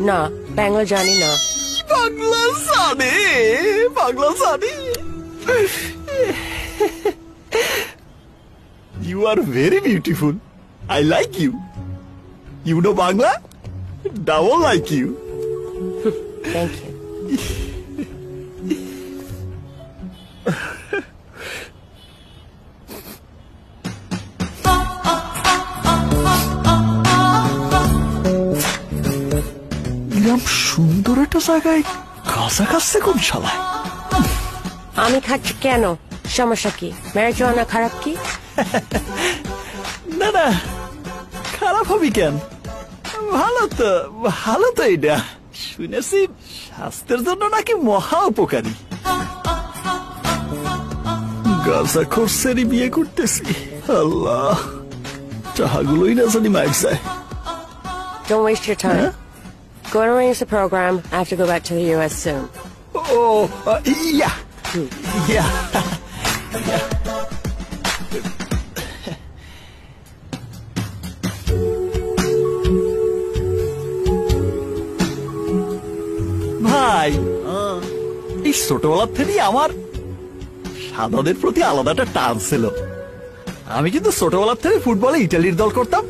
না, বাংলা জানি না। বাংলা জানি। You are very beautiful. I like you. You know Bangla? Double like you. Thank you. এরকম সুন্দর একটা জায়গায় কাঁচা কাছে কোন শালায়? আমি খাচ্ছি কেন? সমস্যা কি? ম্যারিজুয়ানা খারাপ কি? না না, খারাপ হবি কেন? ভালো তো এটা। শুনেছি স্বাস্থ্যের জন্য নাকি মহা উপকারী। গাঁজা খোরসেরই বিয়ে করতেছি। আল্লাহ, টাকাগুলোই না জানি মাইর যায়। Don't waste your time. Go and arrange the program. I have to go back to the U.S. soon. Oh, yeah. Yeah. ভাই, এই ছোটবেলার থেকে আমার সাদাদের প্রতি আলাদা একটা টান ছিল। আমি কিন্তু ছোটবেলার থেকে ফুটবলে ইটালির দল করতাম।